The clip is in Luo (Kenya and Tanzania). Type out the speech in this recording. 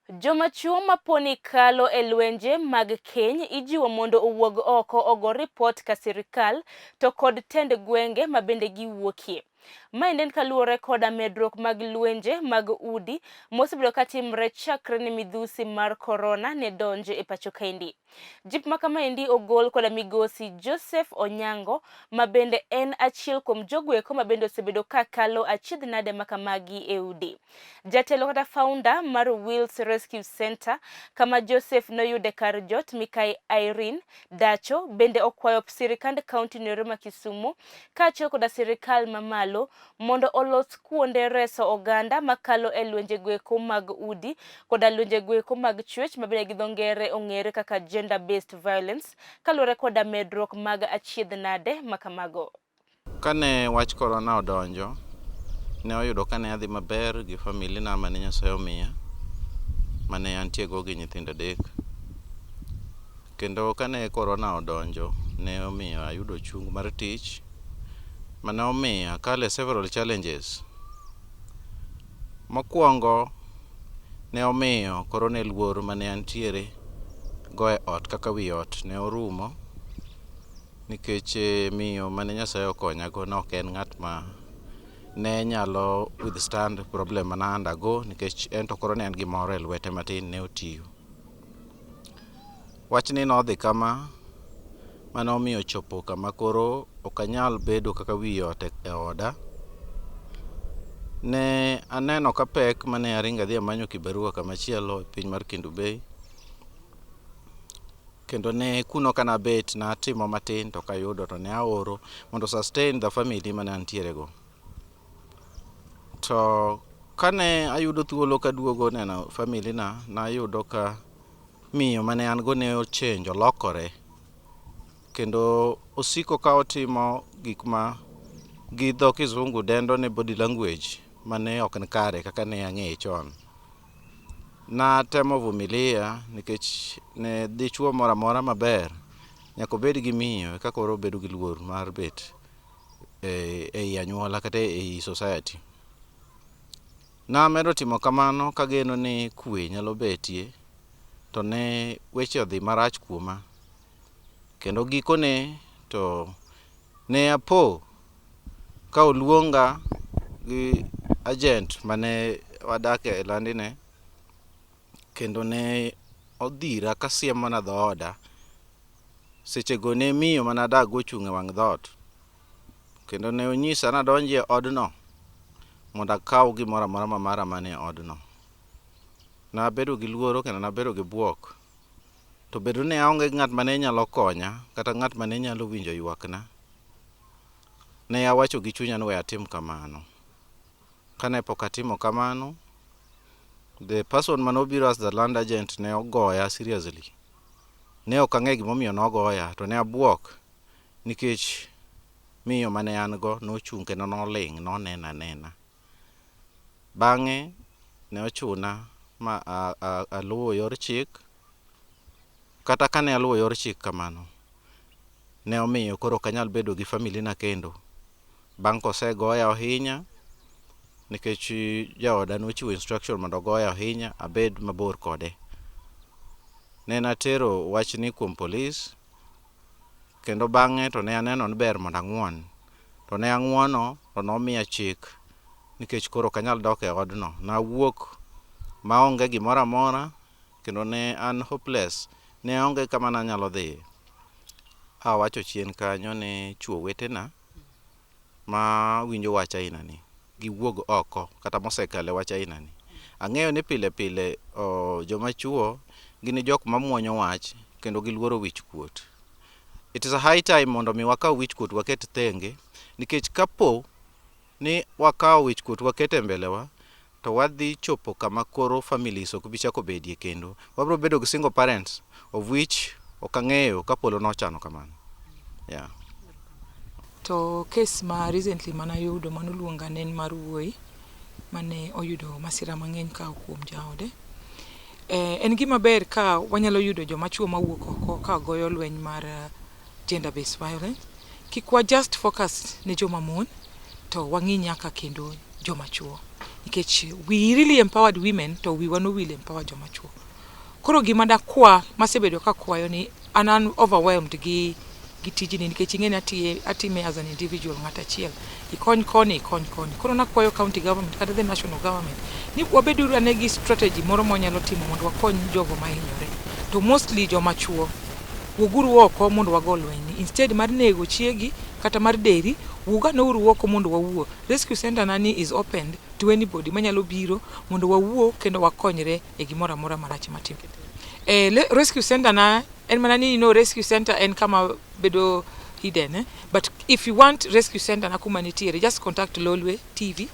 Jochuo maponi kalo e lwenje mag Keny ijiwo mondo owuog oko ogo ripot ka sirikal to kod tend gwenge mabende giwuokie. Mainden kaluwore koda medruok mag lwenje mag udi mosebedo katimre chakre ni midhusi mar korona ne donje e pacho kaendi. Jip makamaendi ogol koda migosi Joseph Onyango mabende en achiel kuom jogueko mabende osebedo kakalo achiedh nade makamagi e udi. Jatelo kata founder mar Wills Rescue Center kama Joseph noyude kar jot Mikai Irene Dacho bende okwayo sirikand kaunti nore ma Kisumu kaachiel koda sirikal mamalo mondo olos kuonde reso oganda makalo e lwenje gweko mag udi koda lwenje gweko mag chwech mabende gi dho ngere ong'ere kaka gender based violence kaluwore koda medruok mag achiedh nade makamago. Kane wach korona odonjo, ne oyudo kane adhi maber gi famili na mane Nyasaye omiya, mane antiego gi nyithindo adek. Kendo kane korona odonjo, ne omiyo ayudo chung mar tich, mane omiyo kale several challenges. Mokwongo ne omiyo korona e luor mane antiere go e ot kaka wi ot ne orumo, nikech miyo mane Nyasaye okonyago ne ok en ng'at ma ne nyalo withstand problem mana undergo, nikech en to koro ne en gimoro e lwete matin ne otiyo. Wachni nodhi kama mane omiyo chopo kama koro ok anyal bedo kaka wi ot e oda. Ne aneno ka pek mane aringa dhi amanyo kibarua kamachielo e piny mar Kendu Bay. Kendo ne kuno kana bet na timo matin to kayudo to ne aoro mondo sustain the family mane antiere go. To kane ayudo thuolo kaduogo neno famili na ayudo ka miyo mane an go ne ochange, olokore. Kendo osiko ka otimo gik ma gi dho kizungu dendo ne body language mane ok ni kare kaka ne ang'eye chon. Natemo vumilia nikech ne dichuo moro amora maber nyaka obed gi miyo kaka koro bedo gi luor mar bet e anyuola kata e society. Namedo timo kamano kageno ni kwe nyalo betie, to ne weche odhi marach kuoma. Kendo gikone to ne apo ka oluonga gi agent mane wadake e landine, kendo ne odhira ka siemo na dhooda. Sechego ne miyo mana dag ochung' e wang' dhoot, kendo ne onyisa na donje e odno mondo akaw gimoro amora mara mane odno. Nabedo gi luoro kendo nabedo gi buok. To bedo ne aonge ng'at mane nyalo konya kata ng'at mane nyalo winjo ywakna, ne awacho gi chunya ni we atim kamano. Kane pok atimo kamano, the person mane obiro as the land agent ne ogoya seriously. Ne ok ang'e gimomiyo nogoya, to ne abuok nikech miyo mane an go nochung' kendo noling' nonena anena. Bang'e ne ochuna ma aluwo yor chik. Kata kane aluwo yor chik kamano, ne omiyo koro ok anyal bedo gi famili na kendo. Bang' kosegoya ohinya, nikech jaoda nochiwo instruction mondo ogoya ohinya, abed mabor kode. Ne natero wachni kuom polis, kendo bang'e to ne aneno ni ber mondo ang'won. To ne ang'wono, to nomiya chik nikech koro ok anyal dok e odno. Nawuok maonge gimoro amora, kendo ne an hopeless. Ne aonge kama nanyalo dhi. Awacho chien kanyo ne chuo wetena ma winjo wach aina ni giwuog oko kata mosekale wach aina ni. Ang'eyo ni pile pile joma chuo gin jok mamuonyo wach kendo giluoro wich kuot. It is a high time mondo mi wakaw wich kuot waket thenge, nikech kapo ni wakaw wich kuot waket e mbelewa, to wadhi chopo kama koro families ok bi chako bedie kendo. Wabro bedo gi single parents, of which ok ang'eyo ka polo nochano kamano. Yeah. To case ma recently mana yudo manoluonga ne mar wuoyi mane oyudo masira mang'eny ka kuom jaode. En gima ber ka wanyalo yudo joma chuo mawuok oko ka goyo lweny mar gender based violence. Kik wa just focus ne joma mon, to wang'i nyaka kendo joma chuo. nikech we really empowered women to we wano will empower joma chuo. Koro gima dakwa masebedo ka kwayo ni an overwhelmed gi tijni nikech ing'eni atime as an individual ng'ata achiel. Ikony koni. Koro nakwayo county government kata the national government ni wabeduru ane gi strategy moro monyalo timo mondo wakony jogo mahinyore. To mostly joma chuo. Wuguru oko mondo wagol lweny. Instead mar nego chiegi kata mar deri, wuga no uru oko mondo wawuo. Rescue center nani is opened to anybody manyalo biro mondo wawuo kendo wakonyre e gimoro amora marach matim. Rescue center na en manani rescue center en kama bedo hidden, but if you want rescue center na kuma nitiere, just contact Lolwe TV